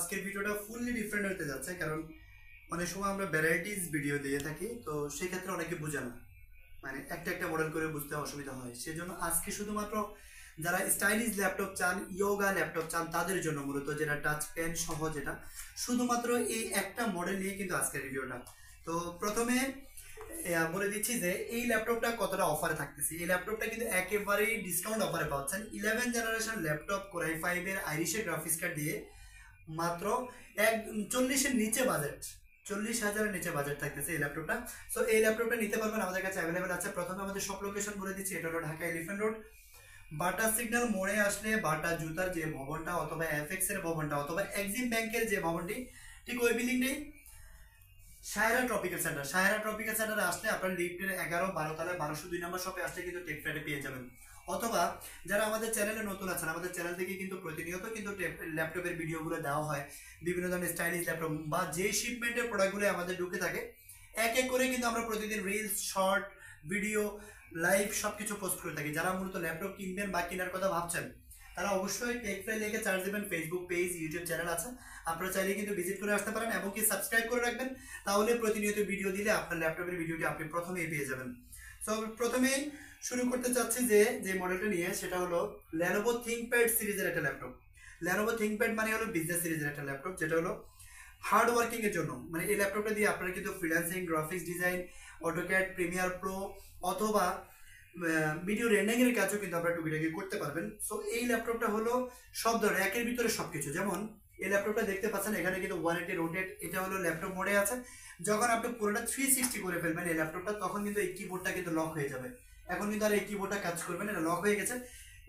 আজকের ভিডিওটা fully different হতে যাচ্ছে, কারণ অনেক সময় আমরা ভ্যারাইটিস ভিডিও দিয়ে থাকি, তো সেই ক্ষেত্রে অনেকে বোঝে না, মানে একটা একটা মডেল করে বুঝতে অসুবিধা হয়। সেজন্য আজকে শুধুমাত্র যারা স্টাইলিশ ল্যাপটপ চান, ইয়োগা ল্যাপটপ চান, তাদের জন্য মূলত যেটা টাচ পেন সহ, যেটা শুধুমাত্র এই একটা মডেল নিয়ে কিন্তু আজকের ভিডিওটা। তো প্রথমে বলে দিচ্ছি যে এই ল্যাপটপটা কতটা অফারে থাকতেছে। এই ল্যাপটপটা কিন্তু একেবারেই ডিসকাউন্ট অফারে পাচ্ছেন। 11 জেনারেশন ল্যাপটপ কোরাই 5 এর আইরিশের গ্রাফিক্স কার্ড দিয়ে মাত্র 40-এর নিচে বাজেট, 40,000-এর নিচে বাজেট থাকতেছে এই ল্যাপটপটা। সো এই ল্যাপটপটা নিতে পারবেন, আমাদের কাছে অ্যাভেলেবেল আছে। প্রথমে আমাদের সব লোকেশন বলে দিচ্ছি, এটা হলো ঢাকা এলিফ্যান্ট রোড। বাটা সিগন্যাল মোড়ে আসলে বাটা জুতার যে ভবনটা, অথবা এফএক্স এর ভবনটা, অথবা এক্সিম ব্যাংকের যে ভবনটি, ঠিক ওই বিল্ডিংটাই Saira tropical centre. Saira tropical সেন্টারে আসলে আপনার লিফটের 11-12 তলায় 1202 নম্বর শপে আসলে কিন্তু টেক ফ্রাইডে পেয়ে যাবেন। অথবা যারা আমাদের চ্যানেলে নতুন আছেন, আমাদের চ্যানেল থেকে কিন্তু প্রতিনিয়ত কিন্তু ল্যাপটপের ভিডিওগুলো দেওয়া হয়, বিভিন্ন ধরনের স্টাইলিশ ল্যাপটপ বা যে শিপমেন্টের প্রোডাক্টগুলো আমাদের ঢুকে থাকে, এক এক করে কিন্তু আমরা প্রতিদিন রিলস, শর্ট ভিডিও, লাইভ সবকিছু পোস্ট করে থাকি। যারা মূলত ল্যাপটপ কিনবেন বা কেনার কথা ভাবছেন, তারা অবশ্যই টেক ফ্রাই লিখে সার্চ দিবেন। ফেসবুক পেজ, ইউটিউব চ্যানেল আছে, আপনারা চাইলে কিন্তু ভিজিট করে আসতে পারেন এবং কি সাবস্ক্রাইব করে রাখবেন। তাহলে প্রতিনিয়ত ভিডিও দিলে আপনার ল্যাপটপের ভিডিওটি আপনি প্রথমেই পেয়ে যাবেন। সো প্রথমেই শুরু করতে চাচ্ছি যে মডেলটা নিয়ে, সেটা হলো Lenovo ThinkPad সিরিজের একটা ল্যাপটপ। Lenovo ThinkPad মানে হলো বিজনেস সিরিজের একটা ল্যাপটপ, যেটা হলো হার্ড ওয়ার্কিং এর জন্য। মানে এই ল্যাপটপটা দিয়ে আপনারা কিন্তু freelancing, graphics design, AutoCAD, Premiere Pro অথবা ভিডিও রেন্ডারিং এর কাজও কিন্তু আপনারা টুকিটাকি করতে পারবেন। সো এই ল্যাপটপটা হলো সব ধরনের, একের ভিতরে সবকিছু। যেমন এই ল্যাপটপটা দেখতে পাচ্ছেন, এখানে কিন্তু 180 রোটেট, এটা হলো ল্যাপটপ মোডে আছে। যখন আপনি পুরোটা 360 করে ফেলবেন এই ল্যাপটপটা, তখন কিন্তু এই কিবোর্ডটা কিন্তু লক হয়ে যাবে। এখন কিন্তু আর এই কিবোর্ডটা কাজ করবে না, এটা লক হয়ে গেছে।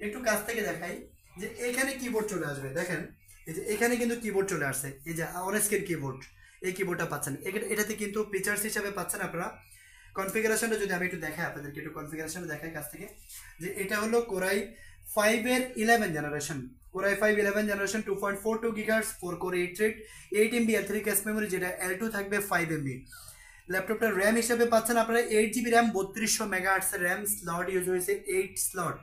একটু কাছ থেকে দেখাই যে এখানে কিবোর্ড চলে আসবে। দেখেন এই যে এখানে কিন্তু কিবোর্ড চলে আসছে, এই যে অন স্ক্রিন কিবোর্ড, এই কিবোর্ডটা পাচ্ছেন। এটাতে কিন্তু ফিচার্স হিসাবে পাচ্ছেন আপনারা কনফিগারেশনটা। যদি আমি একটু দেখাই আপনাদেরকে, একটু কনফিগারেশনটা দেখাই কাছ থেকে, যে এটা হলো কোরাই 5 এর 11 generation. Core i 5 11 generation 2.42 GHz 4 core 8 thread 8 MB L3 cache memory, যেটা L2 থাকবে 5 MB। ল্যাপটপটার র্যাম হিসেবে পাচ্ছেন আপনারা 8 GB RAM, 3200 MHz RAM slot use হয়েছে, 8 স্লট,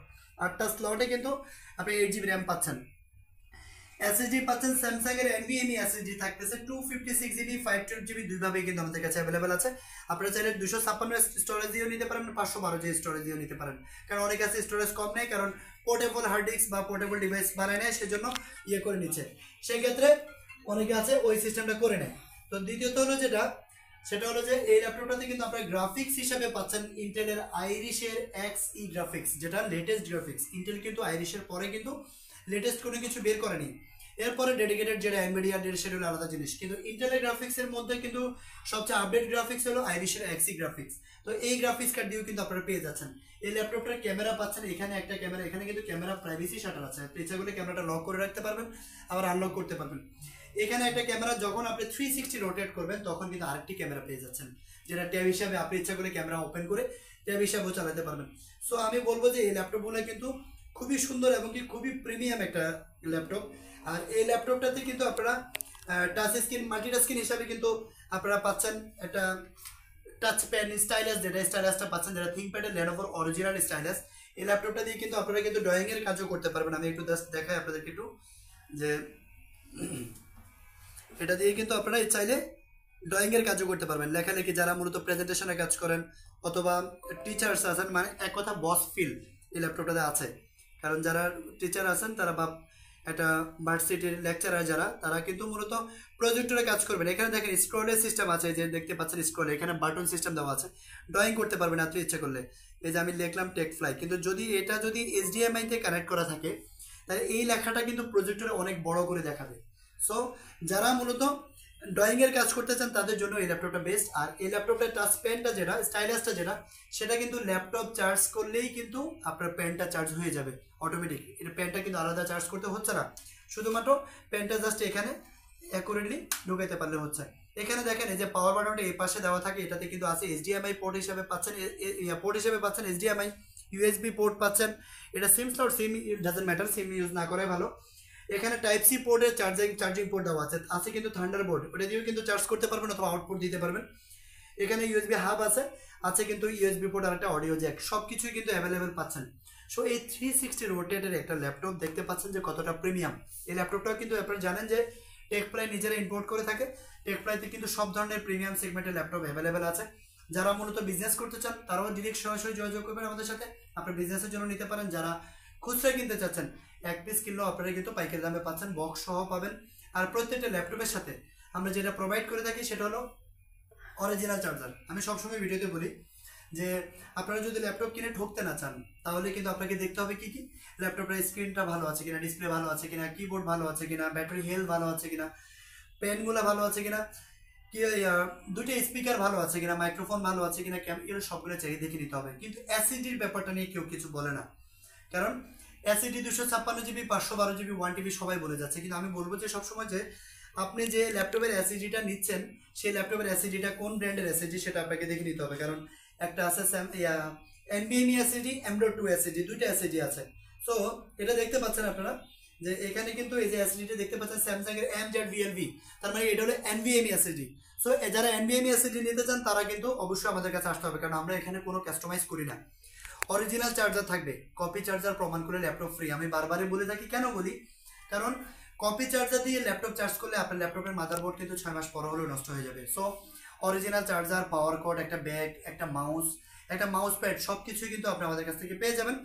8টা স্লটে কিন্তু আপনি 8 GB র্যাম পাচ্ছেন। এসএসডি পাচ্ছেন স্যামসাং এর NVMe এসএসডি থাকতেছে 256 GB 512 GB, দুইভাবেই কিন্তু আমাদের কাছে अवेलेबल আছে। আপনারা চাইলে 256 স্টোরেজ দিয়েও নিতে পারেন, 512 GB স্টোরেজ দিয়েও নিতে পারেন। কারণ অনেক আছে স্টোরেজ কম নেই, কারণ পোর্টেবল হার্ড ডিস্ক বা পোর্টেবল ডিভাইস বানায় নেয়, সেজন্য করে নিচ্ছে। সেই ক্ষেত্রে অনেকে আছে ওই সিস্টেমটা করে নেয়। তো দ্বিতীয়ত হলো যেটা, সেটা হলো যে এই ল্যাপটপটাতে কিন্তু আপনারা গ্রাফিক্স হিসাবে পাচ্ছেন ইন্টেলের আইরিশের Xe গ্রাফিক্স, যেটা লেটেস্ট গ্রাফিক্স। ইন্টেল কিন্তু আইরিশের পরে কিন্তু লেটেস্ট কোনো কিছু বের করেনি। এরপরে ডেডিকেটেড যেটা এনভিডিয়া, সেটা হলো আলাদা জিনিস। কিন্তু ইন্টেলের গ্রাফিক্স এর মধ্যে কিন্তু সবচেয়ে আপডেট গ্রাফিক্স হলো আইরিশের Xe গ্রাফিক্স। তো এই গ্রাফিক্স কার্ড দিয়েও কিন্তু আপনারা পেয়ে যাচ্ছেন। এই ল্যাপটপটার ক্যামেরা পাচ্ছেন, এখানে একটা ক্যামেরা, এখানে কিন্তু ক্যামেরা প্রাইভেসি শাটার আছে, আপনি ইচ্ছা করলে ক্যামেরাটা লক করে রাখতে পারবেন, আবার আনলক করতে পারবেন। এখানে একটা ক্যামেরা, যখন আপনি 360 রোটেট করবেন তখন কিন্তু আরেকটি ক্যামেরা পেয়ে যাচ্ছেন, যেটা ট্যাব হিসাবে আপনি ইচ্ছা করে ক্যামেরা ওপেন করে ট্যাব হিসাবেও চালাতে পারবেন। সো আমি বলবো যে এই ল্যাপটপগুলো কিন্তু খুবই সুন্দর এবং কি খুবই প্রিমিয়াম একটা ল্যাপটপ। আর এই ল্যাপটপটাতে কিন্তু আপনারা টাচ স্ক্রিন, মাল্টিটাস্কিন হিসাবে কিন্তু আপনারা পাচ্ছেন একটা টাচ প্যান স্টাইলাস, যেটা স্টাইলাসটা পাচ্ছেন, যেটা থিংকপ্যাডের Lenovo অরিজিনাল স্টাইলাস। এই ল্যাপটপটা দিয়ে কিন্তু আপনারা কিন্তু ড্রয়িং এর কাজও করতে পারবেন। আমি একটু জাস্ট দেখাই আপনাদেরকে একটু, যে এটা দিয়ে কিন্তু আপনারা চাইলে ড্রয়িং এর কাজও করতে পারবেন, লেখালেখি, যারা মূলত প্রেজেন্টেশনের কাজ করেন অথবা টিচার্স আছেন, মানে এক কথা বস ফিল এই ল্যাপটপটাতে আছে। কারণ যারা টিচার আছেন তারা বা একটা ভার্সিটির লেকচারার যারা, তারা কিন্তু মূলত প্রজেক্টরে কাজ করবেন। এখানে দেখেন স্ক্রলের সিস্টেম আছে, যে দেখতে পাচ্ছেন স্ক্রলে, এখানে বাটন সিস্টেম দেওয়া আছে, ড্রয়িং করতে পারবেন আপনি ইচ্ছে করলে। এই যে আমি লিখলাম টেক ফ্লাই, কিন্তু যদি এটা যদি HDMI তে কানেক্ট করা থাকে, তাহলে এই লেখাটা কিন্তু প্রজেক্টরে অনেক বড় করে দেখাবে। সো যারা মূলত ড্রয়িং এর কাজ করতে চান তাদের জন্য এই ল্যাপটপটা বেস্ট। আর এই ল্যাপটপটার টাচ পেনটা যেটা স্টাইলাসটা যেটা, সেটা কিন্তু ল্যাপটপ চার্জ করলেই কিন্তু আপনার পেনটা চার্জ হয়ে যাবে অটোমেটিক। এটা পেনটা কিন্তু আলাদা চার্জ করতে হচ্ছে না, শুধুমাত্র পেনটা জাস্ট এখানে অ্যাকুরেটলি ঢুকাইতে পারলে হচ্ছে। এখানে দেখেন এই যে পাওয়ার বাটনটা এই পাশে দেওয়া থাকে, এটাতে কিন্তু আছে HDMI পোর্ট হিসেবে পাচ্ছেন, HDMI USB পোর্ট পাচ্ছেন। এটা সিম slot, SIM doesn't matter, SIM use না করাই ভালো। এখানে টাইপ সি পোর্টের চার্জিং পোর্ট দেওয়া আছে কিন্তু থান্ডারবোল্ট, ওটা দিয়েও কিন্তু চার্জ করতে পারবেন অথবা আউটপুট দিতে পারবেন। এখানে USB হাব আছে কিন্তু USB পোর্ট আর একটা অডিও জ্যাক, সবকিছুই কিন্তু অ্যাভেলেবেল পাচ্ছেন। সো এই 360 রোটেটের একটা ল্যাপটপ দেখতে পাচ্ছেন যে কতটা প্রিমিয়াম। এই ল্যাপটপটাও কিন্তু আপনারা জানেন যে টেকপ্লাই নিজেরা ইম্পোর্ট করে থাকে। টেকপ্লাইতে কিন্তু সব ধরনের প্রিমিয়াম সেগমেন্টের ল্যাপটপ অ্যাভেলেবেল আছে। যারা মূলত বিজনেস করতে চান তারাও ডিরেক্ট সরাসরি যোগাযোগ করবেন আমাদের সাথে, আপনার বিজনেসের জন্য নিতে পারেন। যারা খুচরা কিনতে চাচ্ছেন, এক পিস কিনলেও আপনারা কিন্তু পাইকারি দামে পাচ্ছেন, বক্স সহ পাবেন। আর প্রত্যেকটা ল্যাপটপের সাথে আমরা যেটা প্রোভাইড করে থাকি সেটা হলো অরিজিনাল চার্জার। আমি সবসময় ভিডিওতে বলি যে আপনারা যদি ল্যাপটপ কিনে ঠকতে না চান তাহলে কিন্তু আপনাকে দেখতে হবে কি কি, ল্যাপটপের স্ক্রিনটা ভালো আছে কিনা, ডিসপ্লে ভালো আছে কিনা, কিবোর্ড ভালো আছে কিনা, ব্যাটারি হেলথ ভালো আছে কিনা, পেনগুলো ভালো আছে কিনা, কি দুটো স্পিকার ভালো আছে কিনা, মাইক্রোফোন ভালো আছে কিনা, এগুলো সবগুলো চাই দেখে নিতে হবে। কিন্তু অ্যাসিডির ব্যাপারটা নিয়ে কেউ কিছু বলে না, কারণ অ্যাসিডি 256 জিবি 512 জিবি 1 TB সবাই বলে যাচ্ছে। কিন্তু আমি বলবো যে সবসময় যে আপনি যে ল্যাপটপের অ্যাসিডিটা নিচ্ছেন সেই ল্যাপটপের অ্যাসিডিটা কোন ব্র্যান্ডের অ্যাসিডি সেটা আপনাকে দেখে নিতে হবে। কারণ একটা আছে NVMe অ্যাসিডি, M.2 অ্যাসিডি, দুইটা অ্যাসিডি আছে। সো এটা দেখতে পাচ্ছেন আপনারা যে এখানে কিন্তু এই যে অ্যাসিডিটা দেখতে পাচ্ছেন স্যামসাং এর MZ-VLV, তার মানে এটা হলো NVMe অ্যাসিডি। সো যারা NVMe অ্যাসিডি নিতে চান তারা কিন্তু অবশ্যই আমাদের কাছে আসতে হবে, কারণ আমরা এখানে কোনো কাস্টমাইজ করি না। অরিজিনাল চার্জার থাকবে, কপি চার্জার প্রমাণ করে ল্যাপটপ ফ্রি। আমি বারবারই বলে থাকি, কেন বলি, কারণ কপি চার্জার দিয়ে ল্যাপটপ চার্জ করলে আপনার ল্যাপটপের মাদারবোর্ড কিন্তু 6 মাস পর হলেও নষ্ট হয়ে যাবে। So original charger, power cord, একটা ব্যাগ, একটা মাউস প্যাড সব কিছুই কিন্তু আপনি আমাদের কাছ থেকে পেয়ে যাবেন।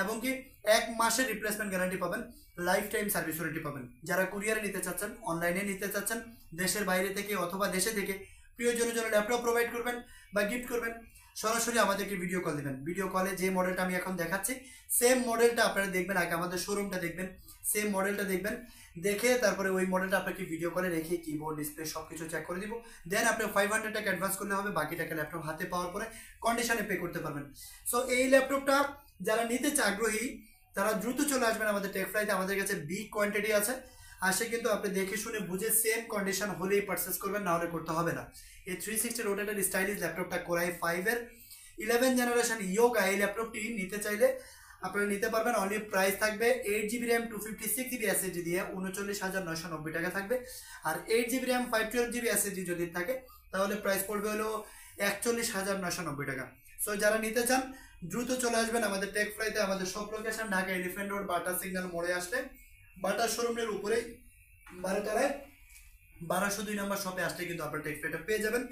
এবং কি 1 মাসের রিপ্লেসমেন্ট গ্যারান্টি পাবেন, লাইফ টাইম সার্ভিস ওয়ারেন্টি পাবেন। যারা কুরিয়ারে নিতে চাচ্ছেন, অনলাইনে নিতে চাচ্ছেন, দেশের বাইরে থেকে অথবা দেশে থেকে প্রিয়জনের জন্য ল্যাপটপ প্রোভাইড করবেন বা গিফট করবেন, সরাসরি আমাদেরকে ভিডিও কল দিবেন। ভিডিও কলে যে মডেলটা আমি এখন দেখাচ্ছি সেম মডেলটা আপনারা দেখবেন, আগে আমাদের শোরুমটা দেখবেন, সেম মডেলটা দেখবেন, দেখে তারপরে ওই মডেলটা আপনাকে ভিডিও কলে রেখে কিবোর্ড, ডিসপ্লে সব কিছু চেক করে দিব। দেন আপনি 500 টাকা অ্যাডভান্স করলে হবে, বাকি টাকা ল্যাপটপ হাতে পাওয়ার পরে কন্ডিশনে পে করতে পারবেন। সো এই ল্যাপটপটা যারা নিতে আগ্রহী তারা দ্রুত চলে আসবেন আমাদের টেকফ্লাইতে। আমাদের কাছে বিগ কোয়ান্টিটি আছে, আসে কিন্তু আপনি দেখে শুনে বুঝে সেম কন্ডিশন হলেই পারচেস করবেন, না হলে করতে হবে না। এই 360 রোটেটেড স্টাইলিশ ল্যাপটপটা কোরাই 5 এর 11 জেনারেশন ইয়োগা, এই ল্যাপটপটি নিতে চাইলে আপনারা নিতে পারবেন। অনলি প্রাইস থাকবে 8GB RAM 256GB SSD দিয়ে 39,990 টাকা থাকবে। আর 8GB RAM 512GB SSD যদি থাকে তাহলে প্রাইস পড়বে হলো 41,990 টাকা। সো যারা নিতে চান দ্রুত চলে আসবেন আমাদের টেকফ্লাইতে। আমাদের সব লোকেশন ঢাকা এলিফ্যান্ট রোড, বাটা সিগন্যাল মোড়ে আসলে বাটার শোরুমের উপরেই 12 তলায় 1202 নম্বর শপে আসলে কিন্তু আপনারা টেকফ্লাইটা পেয়ে যাবেন।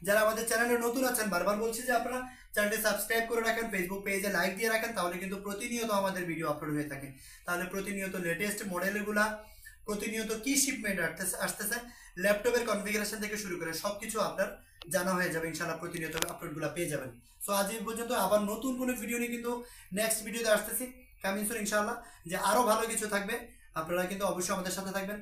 যারা আমাদের চ্যানেলে নতুন আছেন, বারবার বলছি যে আপনারা চ্যানেলটি সাবস্ক্রাইব করে রাখেন, ফেসবুক পেজে লাইক দিয়ে রাখেন, তাহলে কিন্তু প্রতিনিয়ত আমাদের ভিডিও আপলোড হয়ে থাকে। তাহলে প্রতিনিয়ত লেটেস্ট মডেলগুলা, প্রতিনিয়ত কি শিপমেন্ট আসতেছে, ল্যাপটপের কনফিগারেশন থেকে শুরু করে সবকিছু আপনার জানা হয়ে যাবে ইনশাআল্লাহ, প্রতিনিয়ত আপলোডগুলো পেয়ে যাবেন। সো আজ এই পর্যন্ত, আবার নতুন কোনো ভিডিও নিয়ে কিন্তু নেক্সট ভিডিওতে আসতেছি কামিং সুন ইনশাআল্লাহ, যে আরো ভালো কিছু থাকবে। আপনারা কিন্তু অবশ্যই আমাদের সাথে থাকবেন।